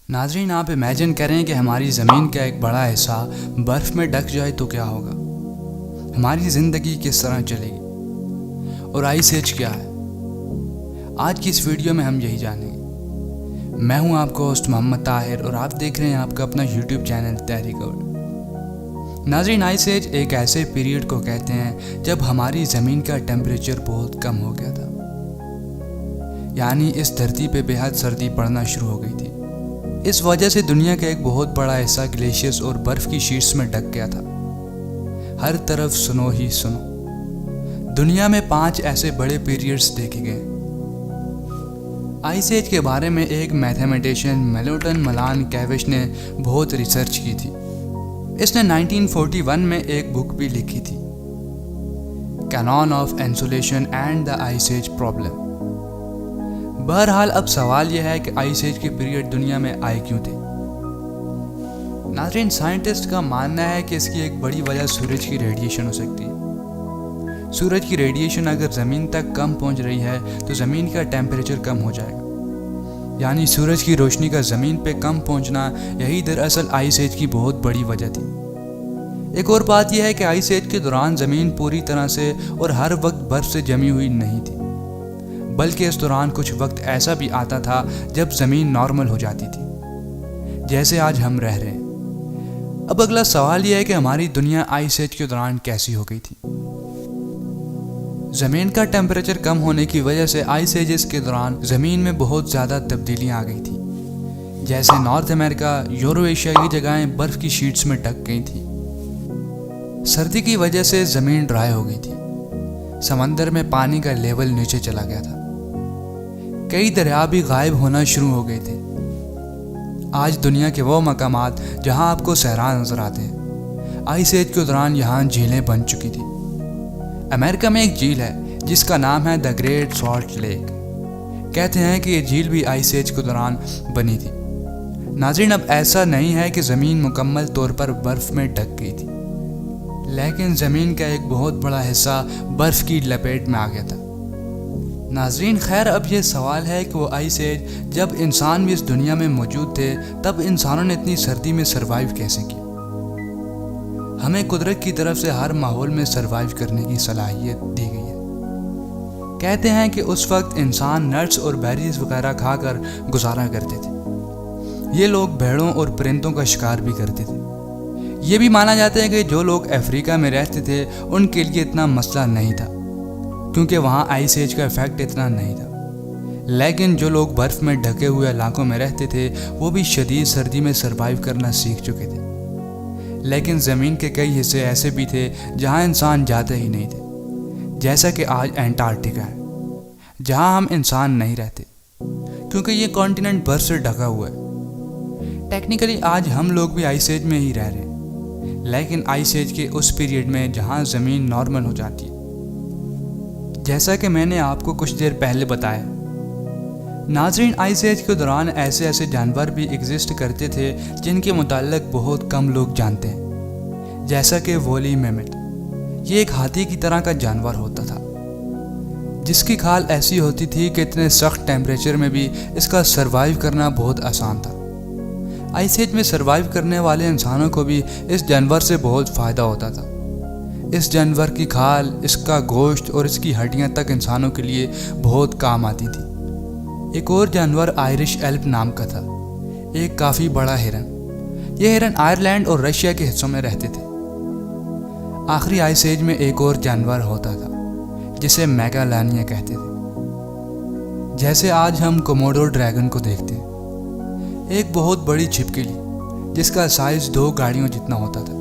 ناظرین، آپ امیجن کریں کہ ہماری زمین کا ایک بڑا حصہ برف میں ڈھک جائے تو کیا ہوگا؟ ہماری زندگی کس طرح چلے گی؟ اور آئس ایج کیا ہے؟ آج کی اس ویڈیو میں ہم یہی جانیں گے۔ میں ہوں آپ کا ہوسٹ محمد طاہر اور آپ دیکھ رہے ہیں آپ کا اپنا یوٹیوب چینل تحریک ارض۔ ناظرین، آئس ایج ایک ایسے پیریڈ کو کہتے ہیں جب ہماری زمین کا ٹیمپریچر بہت کم ہو گیا تھا، یعنی اس دھرتی پہ بے حد سردی پڑنا شروع ہو گئی تھی۔ اس وجہ سے دنیا کا ایک بہت بڑا حصہ گلیشیئرز اور برف کی شیٹس میں ڈھک گیا تھا۔ ہر طرف سنو ہی سنو۔ دنیا میں 5 ایسے بڑے پیریڈز دیکھے گئے۔ آئس ایج کے بارے میں ایک میتھمیٹیشین میلٹن ملان کیوش نے بہت ریسرچ کی تھی۔ اس نے 1941 میں ایک بک بھی لکھی تھی، canon of insulation and the ice age problem. بہرحال اب سوال یہ ہے کہ آئس ایج کے پیریڈ دنیا میں آئے کیوں تھے؟ ناظرین، سائنٹسٹ کا ماننا ہے کہ اس کی ایک بڑی وجہ سورج کی ریڈیشن ہو سکتی ہے۔ سورج کی ریڈیشن اگر زمین تک کم پہنچ رہی ہے تو زمین کا ٹیمپریچر کم ہو جائے گا، یعنی سورج کی روشنی کا زمین پہ کم پہنچنا، یہی دراصل آئس ایج کی بہت بڑی وجہ تھی۔ ایک اور بات یہ ہے کہ آئس ایج کے دوران زمین پوری طرح سے اور ہر وقت برف سے جمی ہوئی نہیں تھی، بلکہ اس دوران کچھ وقت ایسا بھی آتا تھا جب زمین نارمل ہو جاتی تھی، جیسے آج ہم رہ رہے ہیں۔ اب اگلا سوال یہ ہے کہ ہماری دنیا آئس ایج کے دوران کیسی ہو گئی تھی؟ زمین کا ٹیمپریچر کم ہونے کی وجہ سے آئس ایجز کے دوران زمین میں بہت زیادہ تبدیلیاں آ گئی تھیں، جیسے نارتھ امریکہ، یورو ایشیا کی جگہیں برف کی شیٹس میں ڈھک گئی تھیں۔ سردی کی وجہ سے زمین ڈرائی ہو گئی تھی، سمندر میں پانی کا لیول نیچے چلا گیا تھا، کئی دریا بھی غائب ہونا شروع ہو گئے تھے۔ آج دنیا کے وہ مقامات جہاں آپ کو صحرا نظر آتے ہیں، آئس ایج کے دوران یہاں جھیلیں بن چکی تھی۔ امریکہ میں ایک جھیل ہے جس کا نام ہے دا گریٹ سالٹ لیک۔ کہتے ہیں کہ یہ جھیل بھی آئس ایج کے دوران بنی تھی۔ ناظرین، اب ایسا نہیں ہے کہ زمین مکمل طور پر برف میں ڈھک گئی تھی، لیکن زمین کا ایک بہت بڑا حصہ برف کی لپیٹ میں آ گیا تھا۔ ناظرین، خیر اب یہ سوال ہے کہ وہ آئس ایج جب انسان بھی اس دنیا میں موجود تھے تب انسانوں نے اتنی سردی میں سروائیو کیسے کیا؟ ہمیں قدرت کی طرف سے ہر ماحول میں سروائیو کرنے کی صلاحیت دی گئی ہے۔ کہتے ہیں کہ اس وقت انسان نٹس اور بیریز وغیرہ کھا کر گزارا کرتے تھے۔ یہ لوگ بھیڑوں اور پرندوں کا شکار بھی کرتے تھے۔ یہ بھی مانا جاتا ہے کہ جو لوگ افریقہ میں رہتے تھے ان کے لیے اتنا مسئلہ نہیں تھا، کیونکہ وہاں آئس ایج کا ایفیکٹ اتنا نہیں تھا، لیکن جو لوگ برف میں ڈھکے ہوئے علاقوں میں رہتے تھے وہ بھی شدید سردی میں سروائیو کرنا سیکھ چکے تھے۔ لیکن زمین کے کئی حصے ایسے بھی تھے جہاں انسان جاتے ہی نہیں تھے، جیسا کہ آج انٹارکٹیکا ہے، جہاں ہم انسان نہیں رہتے کیونکہ یہ کانٹیننٹ برف سے ڈھکا ہوا ہے۔ ٹیکنیکلی آج ہم لوگ بھی آئس ایج میں ہی رہ رہے ہیں، لیکن آئس ایج کے اس پیریڈ میں جہاں زمین نارمل ہو جاتی ہے، جیسا کہ میں نے آپ کو کچھ دیر پہلے بتایا۔ ناظرین، آئس ایج کے دوران ایسے جانور بھی ایگزسٹ کرتے تھے جن کے متعلق بہت کم لوگ جانتے ہیں، جیسا کہ وولی میمٹ۔ یہ ایک ہاتھی کی طرح کا جانور ہوتا تھا جس کی کھال ایسی ہوتی تھی کہ اتنے سخت ٹیمپریچر میں بھی اس کا سروائیو کرنا بہت آسان تھا۔ آئس ایج میں سروائیو کرنے والے انسانوں کو بھی اس جانور سے بہت فائدہ ہوتا تھا۔ اس جانور کی کھال، اس کا گوشت اور اس کی ہڈیاں تک انسانوں کے لیے بہت کام آتی تھی۔ ایک اور جانور آئرش ایلپ نام کا تھا، ایک کافی بڑا ہرن۔ یہ ہرن آئرلینڈ اور رشیا کے حصوں میں رہتے تھے۔ آخری آئس ایج میں ایک اور جانور ہوتا تھا جسے میگالانیا کہتے تھے، جیسے آج ہم کوموڈو ڈریگن کو دیکھتے ہیں، ایک بہت بڑی چھپکلی جس کا سائز 2 گاڑیوں جتنا ہوتا تھا۔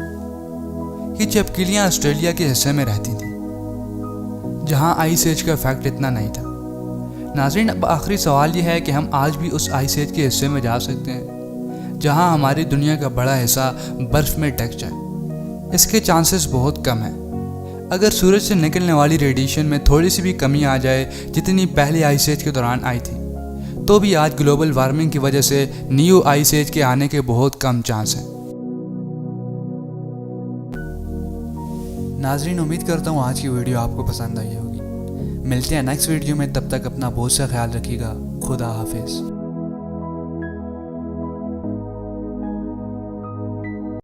یہ چھپکلیاں آسٹریلیا کے حصے میں رہتی تھیں جہاں آئس ایج کا ایفیکٹ اتنا نہیں تھا۔ ناظرین، اب آخری سوال یہ ہے کہ ہم آج بھی اس آئس ایج کے حصے میں جا سکتے ہیں جہاں ہماری دنیا کا بڑا حصہ برف میں ڈھک جائے؟ اس کے چانسز بہت کم ہیں۔ اگر سورج سے نکلنے والی ریڈیشن میں تھوڑی سی بھی کمی آ جائے جتنی پہلے آئس ایج کے دوران آئی تھی، تو بھی آج گلوبل وارمنگ کی وجہ سے نیو آئس ایج کے آنے کے بہت کم چانس ہیں۔ ناظرین، امید کرتا ہوں آج کی ویڈیو آپ کو پسند آئی ہوگی۔ ملتے ہیں نیکسٹ ویڈیو میں، تب تک اپنا بہت سا خیال رکھیے گا۔ خدا حافظ۔